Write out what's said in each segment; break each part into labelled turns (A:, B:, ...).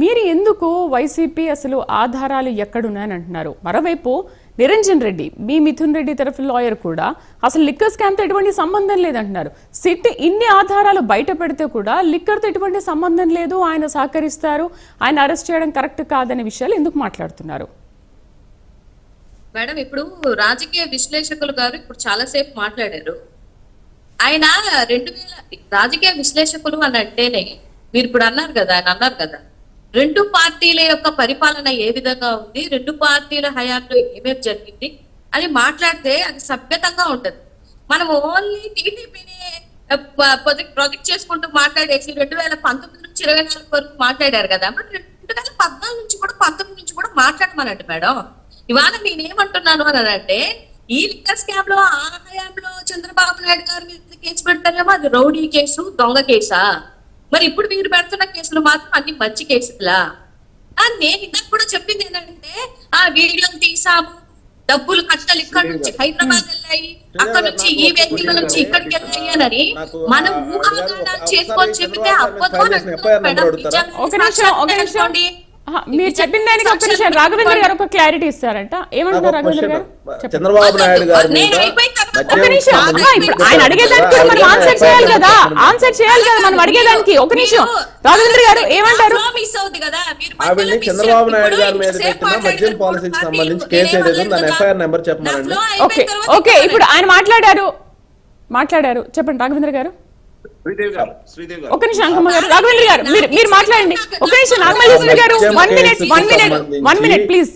A: మీరు ఎందుకు వైసీపీ అసలు ఆధారాలు ఎక్కడున్నాయని అంటున్నారు? మరోవైపు నిరంజన్ రెడ్డి, మీ మిథున్ రెడ్డి తరఫు లాయర్ కూడా అసలు లిక్కర్ స్కామ్తో ఎటువంటి సంబంధం లేదంటున్నారు. సిట్ ఇన్ని ఆధారాలు బయట పెడితే కూడా లిక్కర్తో ఎటువంటి సంబంధం లేదు, ఆయన సహకరిస్తారు, ఆయన అరెస్ట్ చేయడం కరెక్ట్ కాదనే విషయాలు ఎందుకు మాట్లాడుతున్నారు?
B: మేడం, ఇప్పుడు రాజకీయ విశ్లేషకులు గారు ఇప్పుడు చాలాసేపు మాట్లాడారు. ఆయన 2000 రాజకీయ విశ్లేషకులు అని అంటేనే మీరు ఇప్పుడు అన్నారు కదా, ఆయన అన్నారు కదా, రెండు పార్టీల యొక్క పరిపాలన ఏ విధంగా ఉంది, రెండు పార్టీల హయాంలో ఏమేమి జరిగింది అని మాట్లాడితే అది సభ్యతంగా ఉంటది. మనం ఓన్లీ టీడీపీని ప్రొజెక్ట్ చేసుకుంటూ మాట్లాడేసి 2019 నుంచి 24 వరకు మాట్లాడారు కదా, మరి 2014 నుంచి కూడా 19 నుంచి కూడా మాట్లాడమనండి మేడం. ఇవాళ నేనేమంటున్నాను అని అంటే, ఈ లిక్కర్ స్కామ్ లో ఆ హయాంలో చంద్రబాబు నాయుడు గారి మీద కేసు పెడతారేమో అది రౌడీ కేసు, దొంగ కేసా? మరి ఇప్పుడు మీరు పెడుతున్న కేసులు మాత్రం అన్ని మంచి కేసులా? నేను ఇందాక కూడా చెప్పింది ఏంటంటే, ఆ వీడియోలు తీసాము, డబ్బులు కట్టలు ఇక్కడ నుంచి హైదరాబాద్ వెళ్ళాయి, అక్కడ నుంచి ఈ వ్యక్తుల నుంచి ఇక్కడికి వెళ్ళాయి అని మనం ఊహాగానాలు చేసుకొని చెప్తే అవ్వదు అని అంటున్నాం.
A: మీరు చెప్పిన దానికి ఒక నిమిషం రాఘవేంద్ర గారు ఒక క్లారిటీ ఇస్తారంట. ఏమంటారు రాఘవేంద్ర గారు?
C: చంద్రబాబు నాయుడు గారు
A: ఒక నిమిషం, ఇప్పుడు ఆయన అడిగేదానికి మనం ఆన్సర్ చేయాలి కదా, ఆన్సర్ చేయాలి కదా మనం అడిగేదానికి. ఒక నిమిషం రాఘవేంద్ర గారు ఏమంటారు?
C: ఆవిడ్ని చంద్రబాబు నాయుడు గారి మీద పెట్టిన మద్యం పాలసీకి సంబంధించి కేసు ఏదైతే దాని ఎఫ్ఐఆర్ నెంబర్ చెప్పమనండి.
A: ఓకే ఓకే, ఇప్పుడు ఆయన మాట్లాడారు చెప్పండి రాఘవేంద్ర గారు. ఒక నిమిషం అంకమ్మ గారు, రాఘవేంద్ర గారు మీరు మాట్లాడండి. ఒక నిమిషం నాగమల్లేశ్వరి గారు, 1 మినిట్ ప్లీజ్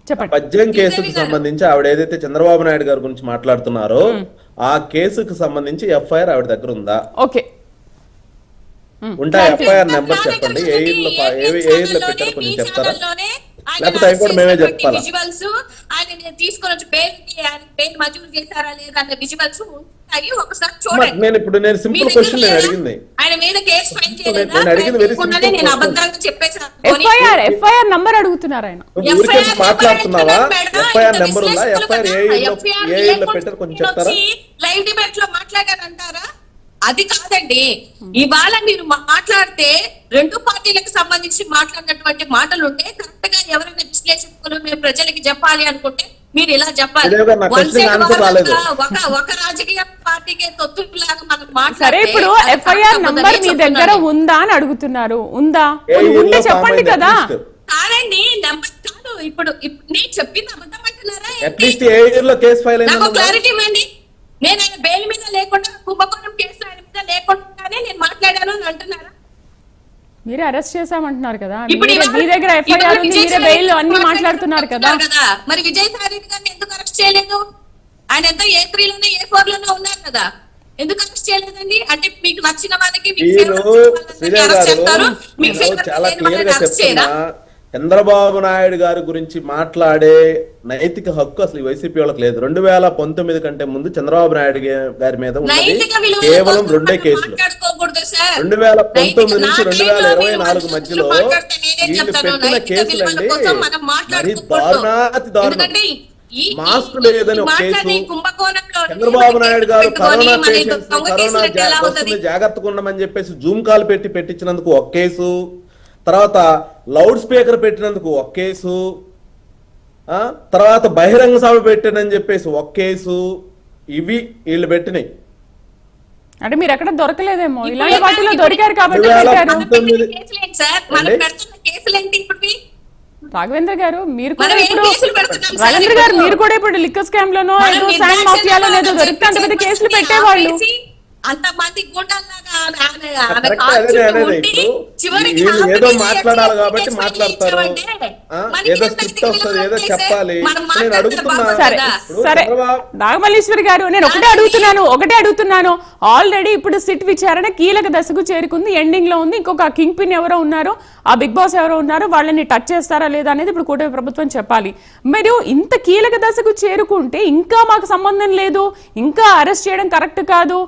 A: చెప్పండి.
C: మద్యం కేసుకు సంబంధించి ఆవిడ ఏదైతే చంద్రబాబు నాయుడు గారి గురించి మాట్లాడుతున్నారో ఆ కేసుకు సంబంధించి ఎఫ్ఐఆర్ ఆవిడ దగ్గర ఉందా?
A: ఓకే,
C: ఉంటా ఎఫ్ఐఆర్ నెంబర్ చెప్పండి. ఏ ఇయర్ లో పెట్టారో కొంచెం చెప్తారా? లేకపోతే అవి కూడా మేమే చెప్పాలా? నేను సింపుల్ క్వశ్చన్ అడిగింది, వెరీ
A: ఎఫ్ఐఆర్ నంబర్ అడుగుతున్నారు ఆయన.
C: మాట్లాడుతున్నావా? ఎఫ్ఐఆర్ నెంబర్ ఉందా? ఎఫ్ఐఆర్ ఏ ఇయర్ లో పెట్టారు కొంచెం చెప్తారా?
B: లైవ్ డిబేట్ లో మాట్లాడారంటారా? అది కాదండి. ఇవాళ మీరు మాట్లాడితే రెండు పార్టీలకు సంబంధించి మాట్లాడినటువంటి మాటలు ఉంటే కరెక్ట్ గా ఎవరైనా విశ్లేషకులు మేము ప్రజలకి చెప్పాలి అనుకుంటే మీరు ఇలా చెప్పాలి. ఒక రాజకీయ పార్టీకి తొత్తులాగా మనం మాట్లాడే.
A: ఇప్పుడు ఎఫ్ఐఆర్ నంబర్ మీ దగ్గర ఉందా అని అడుగుతున్నారు. ఉందా? ఉంటే చెప్పండి కదా.
B: కాదండి, నెంబర్ కాదు. ఇప్పుడు నేను చెప్పింది అబద్ధం అంటున్నారా?
C: నాకు
B: క్లారిటీ ఇవ్వండి. నేను ఆయన బెయిల్ మీద లేకుండా, కుంభకోణం కేసు ఆయన మీద లేకుండానే నేను మాట్లాడాను అని అంటున్నారా?
A: మీరే అరెస్ట్ చేశామంటున్నారు కదా, మీ దగ్గర ఎఫ్ఐఆర్ ఉంది, మీరే బెయిల్ అన్ని మాట్లాడుతున్నారు కదా.
B: మరి విజయసాయి రెడ్డి గారిని ఎందుకు అరెస్ట్ చేయలేదు? ఆయన ఎంతో A3 లోనే A4 లోనే ఉన్నారు కదా, ఎందుకు అరెస్ట్ చేయలేదండి? అంటే మీకు నచ్చిన వాళ్ళకి అరెస్ట్ చేయరా?
C: చంద్రబాబు నాయుడు గారి గురించి మాట్లాడే నైతిక హక్కు అసలు వైసీపీ వాళ్ళకి లేదు. 2019 కంటే ముందు చంద్రబాబు నాయుడు గారి మీద ఉన్నది కేవలం 2 కేసులు. 2019 నుంచి 2024 మధ్యలో వీళ్ళు పెట్టిన కేసులండి మరి దారుణాతి దారుణం. మాస్క్ లేదని ఒక కేసు, చంద్రబాబు నాయుడు గారు కరోనా పేషెంట్స్ కరోనా వస్తుంది జాగ్రత్తగా ఉండమని చెప్పేసి జూమ్ కాల్ పెట్టించినందుకు ఒక కేసు, తర్వాత లౌడ్ స్పీకర్ పెట్టినందుకు ఒక కేసు, తర్వాత బహిరంగ సభ పెట్టినని చెప్పేసి ఒక కేసు, ఇవి వీళ్ళు పెట్టినాయి.
A: అంటే మీరు ఎక్కడ దొరకలేదేమో, ఇలాంటి వాటిలో దొరికారు కాబట్టి. రాఘవేంద్ర గారు మీరు కూడా ఇప్పుడు లిక్కర్ స్కామ్ లోనో శాండ్ మాఫియాలో ఏదో దొరికితే అంత పెద్ద కేసులు పెట్టేవాళ్ళు.
B: అంతమంది
C: ఏదో మాట్లాడాలి కాబట్టి మాట్లాడతారు, ఏదో స్క్రిప్ట్ వస్తుంది, ఏదో చెప్పాలి. నేను అడుగుతున్నా.
A: సరే నాగమల్లేశ్వరి గారు, నేను ఒకటే అడుగుతున్నాను. ఆల్రెడీ ఇప్పుడు సిట్ విచారణ కీలక దశకు చేరుకుంది, ఎండింగ్ లో ఉంది. ఇంకొక కింగ్ పిన్ ఎవరో ఉన్నారు, ఆ బిగ్ బాస్ ఎవరో ఉన్నారు, వాళ్ళని టచ్ చేస్తారా లేదా అనేది ఇప్పుడు కూటమి ప్రభుత్వం చెప్పాలి. మీరు ఇంత కీలక దశకు చేరుకుంటే ఇంకా మాకు సంబంధం లేదు, ఇంకా అరెస్ట్ చేయడం కరెక్ట్ కాదు,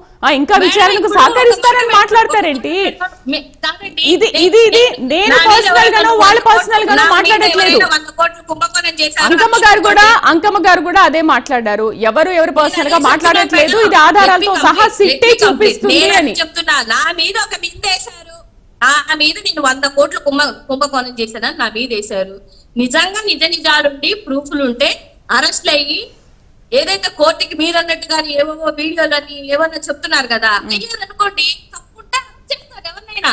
A: ఇంకా విచారణకు సహకరిస్తారని మాట్లాడతారేంటి? ఇది నేను పర్సనల్ గానో వాళ్ళు పర్సనల్ గానో మాట్లాడట్లేదు. అంకమ్మ గారు కూడా అదే మాట్లాడారు. ఎవరు పర్సనల్ గా మాట్లాడట్లేదు, ఇది ఆధారాలతో సహా సిట్టే చూపిస్తుంది అని
B: చెప్తున్నా. నా మీద ఒక నిందేశారు, నా మీద నేను 100 కోట్లు కుంభకోణం చేశానని నా మీద వేశారు. నిజంగా నిజాలుండి ప్రూఫ్లు ఉంటే అరెస్ట్లు అయ్యి ఏదైతే కోర్టుకి మీరు అన్నట్టుగాని ఏవో వీడియోలని ఏమన్నా చెప్తున్నారు కదా, అయ్యారు అనుకోండి, తప్పుంటే అరెస్ట్ చేస్తారు ఎవరినైనా.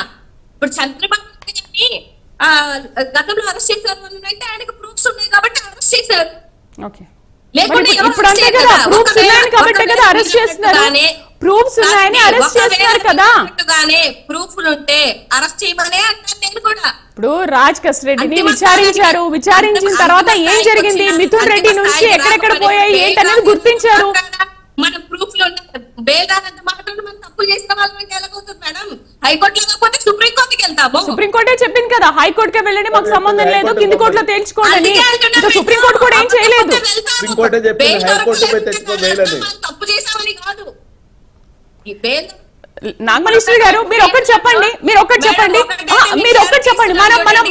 B: ఇప్పుడు చంద్రబాబు గారిని గతంలో అరెస్ట్ చేశారు అని అంటే ఆయనకు ప్రూఫ్స్ ఉన్నాయి కాబట్టి అరెస్ట్ చేశారు.
A: ఓకే,
B: లేకుంటే
A: ఇప్పుడు అంతే కదా, ప్రూఫ్స్ ఉన్నాయని కాబట్టి కదా అరెస్ట్ చేస్తున్నారు. ప్రూఫ్స్ ఉన్నాయని అరెస్ట్ చేస్తున్నారు కదా.
B: ప్రూఫ్లు ఉంటే అరెస్ట్ చేయమనే అంటాను నేను కూడా.
A: ఇప్పుడు రాజ్ కస్రెడ్డిని విచారించారు, విచారించిన తర్వాత ఏం జరిగింది, మిథున్ రెడ్డి నుంచి ఎక్కడెక్కడ పోయాయి ఏంటనేది గుర్తించారు.
B: మనం ప్రూఫ్లు బేదానంత మాటలు మనం తప్పు చేసిన వాళ్ళకి ఎలాగవుతుంది మేడం? హైకోర్టులో కాకపోతే సుప్రీంకోర్టుకి వెళ్తాము.
A: సుప్రీంకోర్టే చెప్పింది కదా, హైకోర్టుకే వెళ్ళండి, మాకు సంబంధం లేదు, కింది కోర్టులో తేల్చుకోండి. సుప్రీంకోర్టు కూడా ఏం చేయలేదు.
B: తప్పు చేసామని కాదు.
A: నాగమల్లేశ్వరి గారు మీరు ఒక్కటి చెప్పండి, మీరు ఒక్కటి చెప్పండి,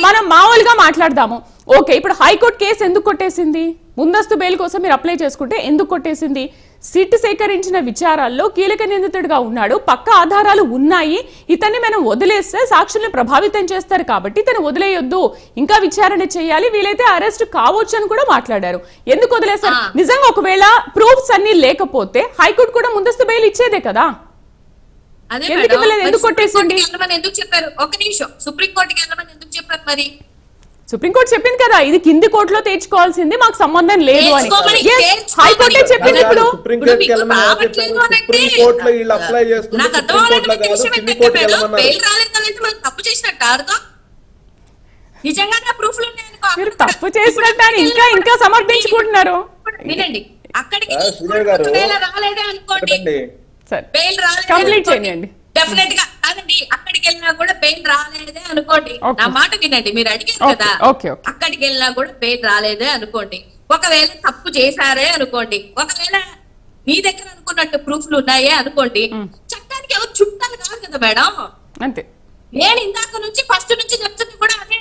A: మనం మామూలుగా మాట్లాడదాము. ఓకే, ఇప్పుడు హైకోర్టు కేసు ఎందుకు కొట్టేసింది? ముందస్తు బెయిల్ కోసం మీరు అప్లై చేసుకుంటే ఎందుకు కొట్టేసింది? సిట్ సేకరించిన విచారాల్లో కీలక నిందితుడిగా ఉన్నాడు, పక్క ఆధారాలు ఉన్నాయి, ఇతన్ని మనం వదిలేస్తే సాక్షుల్ని ప్రభావితం చేస్తారు కాబట్టి ఇతను వదిలేయొద్దు, ఇంకా విచారణ చేయాలి, వీలైతే అరెస్ట్ కావచ్చు అని కూడా మాట్లాడారు. ఎందుకు వదిలేస్తారు? నిజంగా ఒకవేళ ప్రూఫ్స్ అన్ని లేకపోతే హైకోర్టు కూడా ముందస్తు బెయిల్ ఇచ్చేదే కదా. ఎందుకు కొట్టేసింది?
B: ఎందుకు చెప్పారు? ఒక నిమిషం, సుప్రీంకోర్టుకి వెళ్ళమని ఎందుకు చెప్పారు మరి?
A: సుప్రీంకోర్టు చెప్పింది కదా, ఇది కింది కోర్టులో తెచ్చుకోవాల్సింది, మాకు సంబంధం లేదు అని. హైకోర్టే చెప్పింది. ఇప్పుడు
B: తప్పు చేసినట్టు అర్థం. నిజంగానే ప్రూఫ్లు
A: మీరు తప్పు చేసినట్టు ఇంకా ఇంకా సమర్థించుకుంటున్నారు.
B: వినండి, అక్కడికి రాలేదే అనుకోండి, బెయిల్
A: కంప్లీట్ చేయండి.
B: డెఫినెట్ గా అదండి, అక్కడికి వెళ్ళినా కూడా బెయిల్ రాలేదే అనుకోండి. నా మాట వినండి, మీరు అడిగారు కదా, అక్కడికి వెళ్ళినా కూడా బెయిల్ రాలేదే అనుకోండి. ఒకవేళ తప్పు చేశారే అనుకోండి, ఒకవేళ మీ దగ్గర అనుకున్నట్టు ప్రూఫ్లు ఉన్నాయే అనుకోండి, చట్టానికి ఎవరు చుట్టాలు కాదు కదా మేడం.
A: అంతే,
B: నేను ఇందాక నుంచి ఫస్ట్ నుంచి చెప్తుంది కూడా అదే.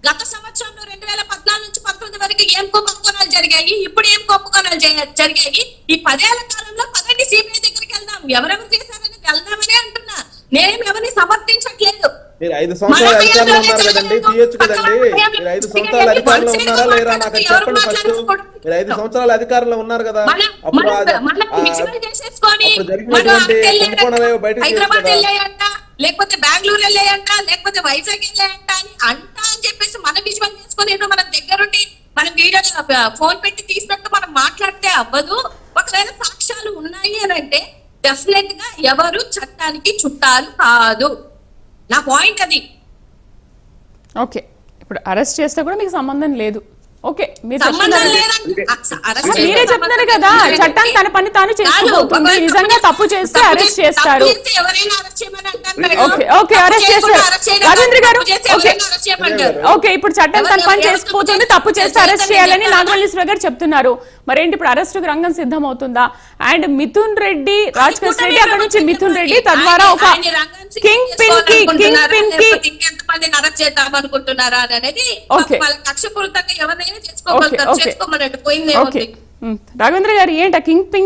B: గత సంవత్సరంలో 2014 నుంచి 19 వరకు ఏం కుంభకోణాలు జరిగాయి, ఇప్పుడు ఏం కుంభకోణాలు జరిగాయి, ఈ 10 ఏళ్ల కాలంలో పదండి సిబిఐ దగ్గరికి వెళ్దాం, ఎవరెవరు చేశారని వెళ్దామని అంటున్నా. నేనేం ఎవరిని సమర్థించట్లేదు.
C: మీరు 5 సంవత్సరాలు అధికారంలో ఉన్నారు కదండి, తీయొచ్చు కదండి. మీరు 5 సంవత్సరాలు అధికారంలో ఉన్నారా లేరా నాకు చెప్పండి ఫస్ట్. మీరు 5 సంవత్సరాలు అధికారంలో ఉన్నారు కదా, అప్పుడు
B: హైదరాబాద్ వెళ్ళాయంట, లేకపోతే బెంగళూరు వెళ్ళాయంట, లేకపోతే వైజాగ్ వెళ్ళాయంట అని చెప్పేసి మనం విజువల్ చేసుకొని మన దగ్గరుండి మనం వీడియో ఫోన్ పెట్టి తీసినట్టు మనం మాట్లాడితే అవ్వదు. ఒకవేళ సాక్ష్యాలు ఉన్నాయి అని అంటే డెఫినెట్ గా ఎవరు చట్టానికి చుట్టాలు కాదు. నా పాయింట్ అది.
A: ఓకే, ఇప్పుడు అరెస్ట్ చేస్తే కూడా మీకు సంబంధం లేదు. ఓకే, మీరే చెప్తున్నారు కదా, చట్టం తన పని తాను చేసుకుంటుంది, నిజంగా తప్పు చేస్తే అరెస్ట్ చేస్తారు. ఓకే, అరెస్ట్ చేస్తారు. రాజేంద్ర గారు, ఓకే, ఇప్పుడు చట్టం తన పని చేసుకుపోతుంది, తప్పు చేస్తే అరెస్ట్ చేయాలని నాగమల్లేశ్వర గారు చెప్తున్నారు. మరేంటి ఇప్పుడు అరెస్టుకు రంగం సిద్ధమవుతుందా? అండ్ మిథున్ రెడ్డి, రాజ్ రెడ్డి, అక్కడ నుంచి మిథున్ రెడ్డి, తద్వారా ఒక కింగ్ పిన్ కి
B: అరెస్ట్ చేద్దాం అనుకుంటున్నారా అనేది కక్షపూరితంగా ఎవరైనా చేసుకోమన్నట్టు పోయింది.
A: రాఘవేంద్ర గారు, ఏంటి కింగ్ పిన్